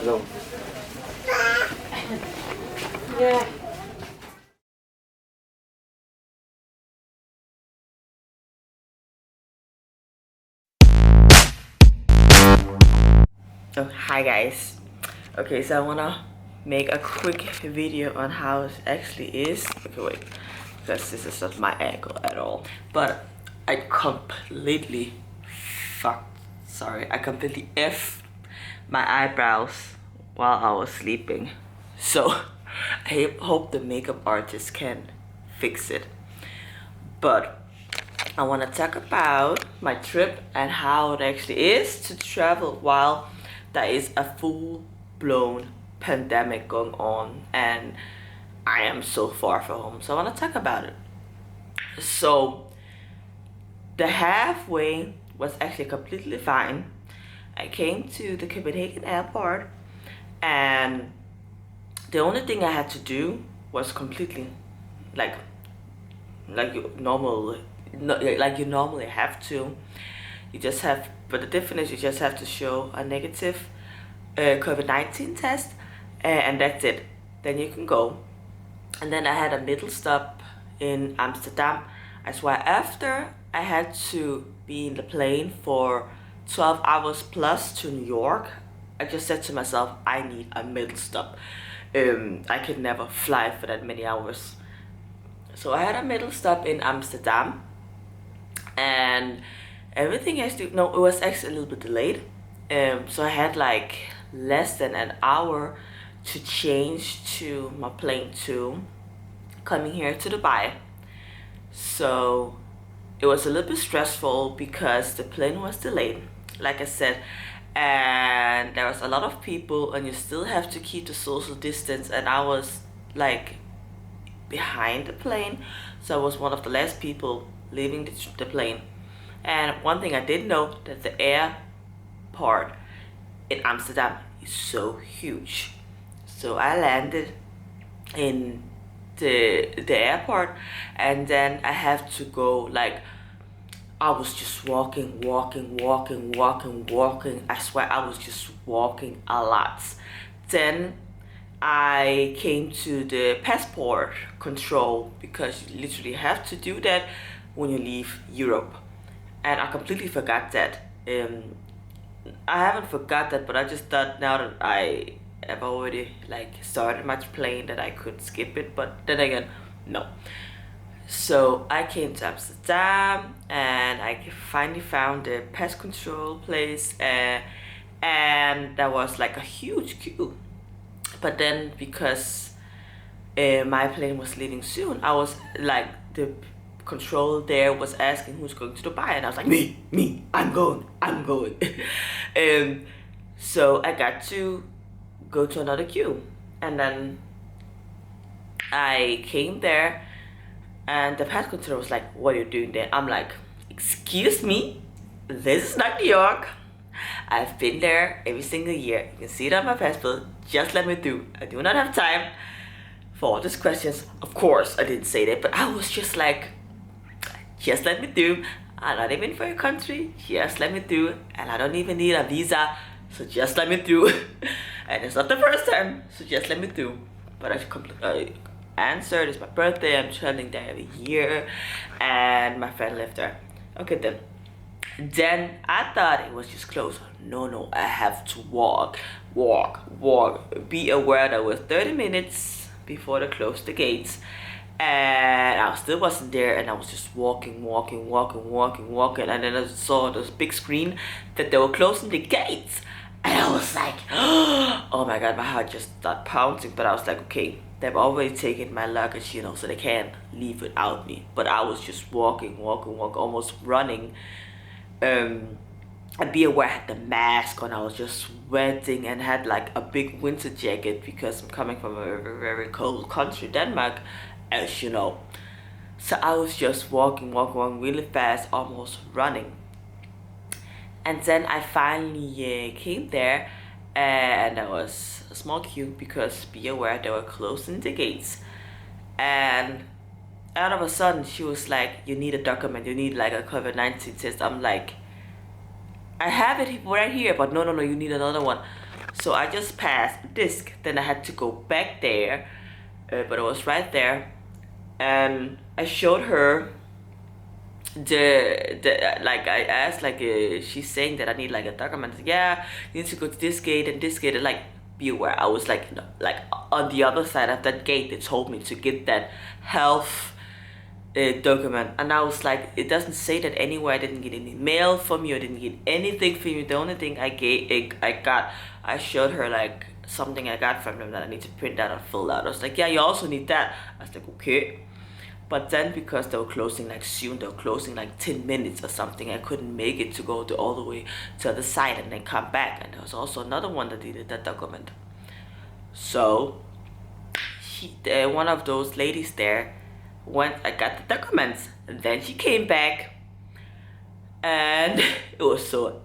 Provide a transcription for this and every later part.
alone. Yeah. Oh, hi guys. Okay, so I wanna make a quick video on how it actually is. Okay, wait, because this is not my angle at all. But I completely I completely F my eyebrows while I was sleeping. So I hope the makeup artist can fix it. But I want to talk about my trip and how it actually is to travel while there is a full-blown pandemic going on and I am so far from home. So I want to talk about it. So the halfway was actually completely fine. I came to the Copenhagen airport and the only thing I had to do was completely like you normally have to. You just have, but the difference is you just have to show a negative COVID-19 test, and that's it. Then you can go. And then I had a middle stop in Amsterdam. I swear, after I had to be in the plane for 12 hours plus to New York, I just said to myself, I need a middle stop. I could never fly for that many hours. So I had a middle stop in Amsterdam and everything actually, no, it was actually a little bit delayed. So I had like less than an hour to change to my plane to coming here to Dubai. So it was a little bit stressful because the plane was delayed, like I said, and there was a lot of people and you still have to keep the social distance, and I was like behind the plane, so I was one of the last people leaving the plane. And one thing I didn't know, that the airport in Amsterdam is so huge. So I landed in the airport and then I have to go, like, I was just walking. I swear I was just walking a lot. Then I came to the passport control because you literally have to do that when you leave Europe. And I completely forgot that. I haven't forgot that, but I just thought now that I have already like started my plane that I could skip it, but then again, no. So I came to Amsterdam and I finally found the pass control place, and there was like a huge queue. But then because my plane was leaving soon, I was like, the control there was asking who's going to Dubai, and I was like, me, I'm going. So I got to go to another queue, and then I came there and the pass control was like, what are you doing there? I'm like, excuse me, this is not New York. I've been there every single year. You can see it on my passport. Just let me through. I do not have time for all these questions. Of course, I didn't say that, but I was just like, just let me through. I'm not even for your country. Just let me through. And I don't even need a visa. So just let me through. And it's not the first time. So just let me through. But I answered, it's my birthday. I'm traveling there every year. And my friend lived there. Okay, then I thought it was just closed. No, I have to walk. Be aware that it was 30 minutes before they closed the gates. And I still wasn't there, and I was just walking. And then I saw this big screen that they were closing the gates. And I was like, oh my god, my heart just started pounding. But I was like, okay, they've already taken my luggage, you know, so they can't leave without me. But I was just walking, almost running. And be aware I had the mask on. I was just sweating and had like a big winter jacket because I'm coming from a very, very cold country, Denmark, as you know. So I was just walking really fast, almost running. And then I finally came there, and there was a small queue because be aware they were closing the gates. And all of a sudden she was like, you need a document, you need like a COVID-19 test. I'm like, I have it right here, but no, you need another one. So I just passed disc. Then I had to go back there, but it was right there, and I showed her the like I asked like she's saying that I need like a document. Yeah, you need to go to this gate and this gate, and like be aware I was like on the other side of that gate. They told me to get that health document, and I was like, it doesn't say that anywhere. I didn't get any mail from you, I didn't get anything from you. The only thing I showed her like something I got from them that I need to print out and fill out. I was like, yeah, you also need that. I was like, okay. But then because they were closing like soon, they were closing like 10 minutes or something, I couldn't make it to go all the way to the other side and then come back. And there was also another one that needed that document. So one of those ladies there I got the documents, and then she came back, and it was so,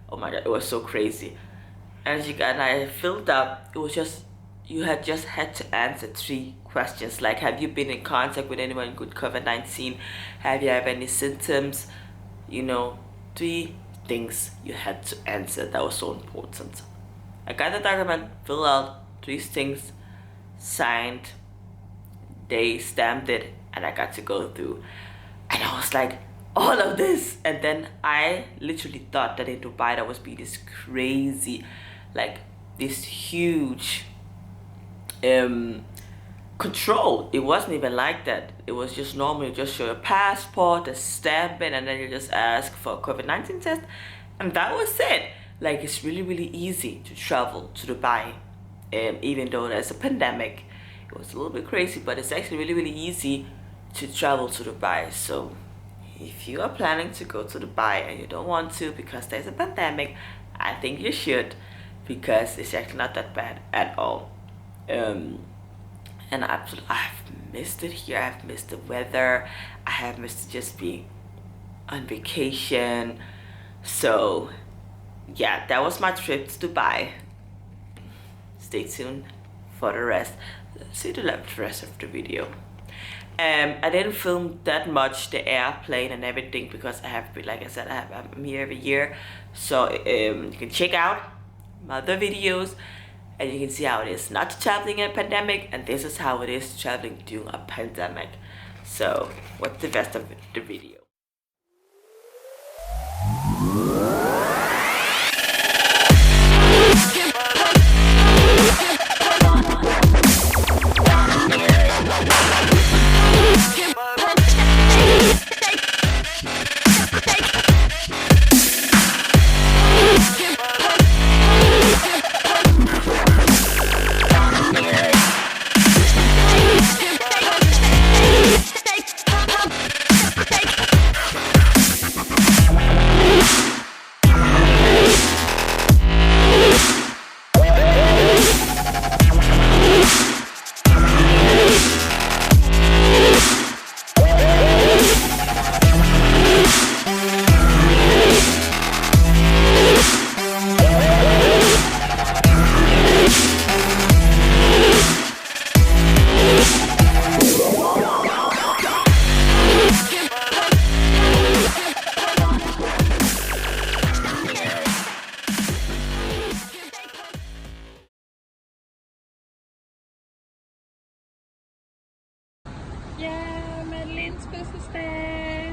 oh my god, it was so crazy. And I filled up. It was just, you had to answer 3 questions, like, have you been in contact with anyone with COVID-19? Have you had any symptoms? 3 things you had to answer that was so important. I got the document, filled out 3 things, signed, they stamped it, and I got to go through. And I was like, all of this. And then I literally thought that in Dubai there was be this crazy, like this huge control. It wasn't even like that. It was just normal. You just show your passport, stamp it, and then you just ask for a COVID-19 test, and that was it. Like, it's really, really easy to travel to Dubai, even though there's a pandemic. It was a little bit crazy, but it's actually really, really easy to travel to Dubai. So if you are planning to go to Dubai and you don't want to because there's a pandemic, I think you should, because it's actually not that bad at all. And I've missed it here. I've missed the weather. I have missed just being on vacation. So yeah, that was my trip to Dubai. Stay tuned for the rest. See the rest of the video. I didn't film that much the airplane and everything because I have, like I said, I'm here every year. So you can check out my other videos and you can see how it is not traveling in a pandemic, and this is how it is traveling during a pandemic. So what's the rest of the video? Yeah, Madeline's supposed to stay.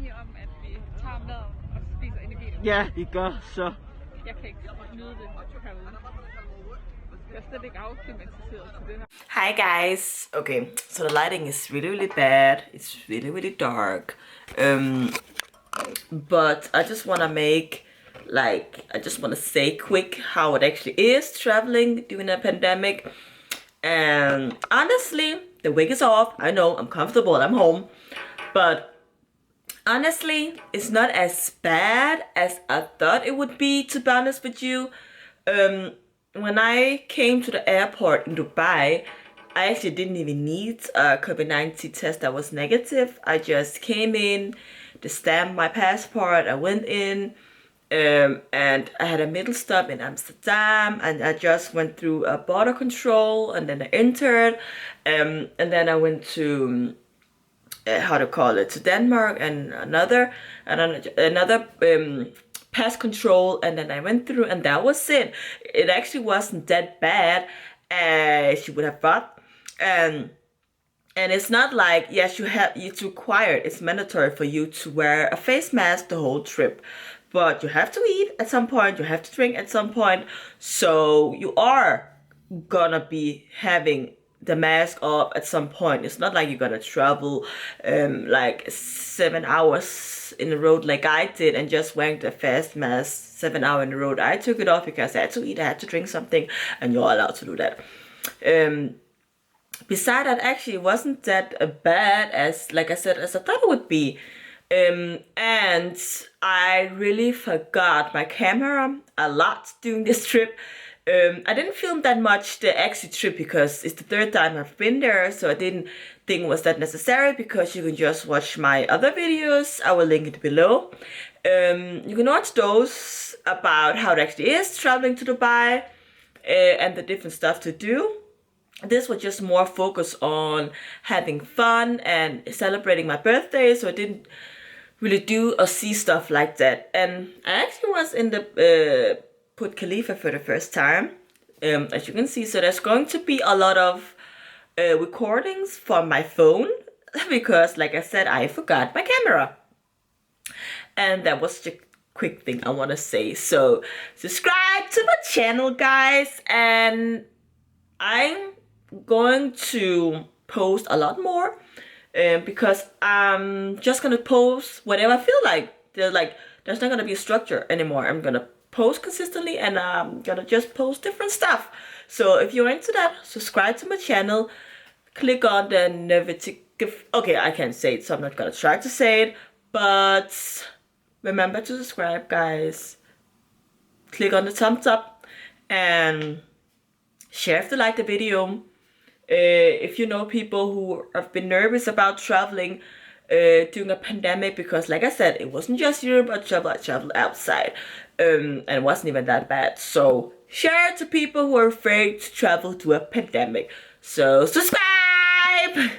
enige om, at vi tager maden og spiser ind i bilen? Ja, vi gør så. Jeg kan ikke nyde det herude. Jeg er slet ikke afklimatiseret til det her. Hi guys. Okay, so the lighting is really bad. It's really dark. But I just want to say quick how it actually is traveling during a pandemic. And honestly, the wig is off. I know, I'm comfortable, I'm home. But honestly, it's not as bad as I thought it would be, to be honest with you. When I came to the airport in Dubai, I actually didn't even need a COVID-19 test that was negative. I just came in, they stamped my passport, I went in, and I had a middle stop in Amsterdam, and I just went through a border control, and then I entered, and then I went to to Denmark, and another pass control, and then I went through, and that was it. It actually wasn't that bad as you would have thought. And it's not like, yes, it's required, it's mandatory for you to wear a face mask the whole trip, but you have to eat at some point, you have to drink at some point, so you are gonna be having the mask off at some point. It's not like you're gonna travel like 7 hours in the road like I did and just wearing the face mask 7 hours in the road. I took it off because I had to eat, I had to drink something, and you're allowed to do that. Besides that, actually, it wasn't that bad as, like I said, as I thought it would be. And I really forgot my camera a lot during this trip. I didn't film that much the exit trip because it's the third time I've been there, so I didn't think it was that necessary, because you can just watch my other videos. I will link it below. You can watch those about how it actually is traveling to Dubai and the different stuff to do. This was just more focused on having fun and celebrating my birthday, so I didn't really do or see stuff like that. And I actually was in the Burj Khalifa for the first time, as you can see, so there's going to be a lot of recordings from my phone because, like I said, I forgot my camera. And that was just a quick thing I want to say. So subscribe to my channel, guys, and I'm going to post a lot more because I'm just gonna post whatever I feel like. There's not gonna be a structure anymore. I'm gonna post consistently, and I'm gonna just post different stuff. So if you're into that, subscribe to my channel, click on the notification. Okay, I can't say it, so I'm not gonna try to say it, but remember to subscribe, guys. Click on the thumbs up and share if you like the video. If you know people who have been nervous about traveling during a pandemic, because like I said, it wasn't just Europe, I traveled outside, and it wasn't even that bad. So share it to people who are afraid to travel to a pandemic. So subscribe!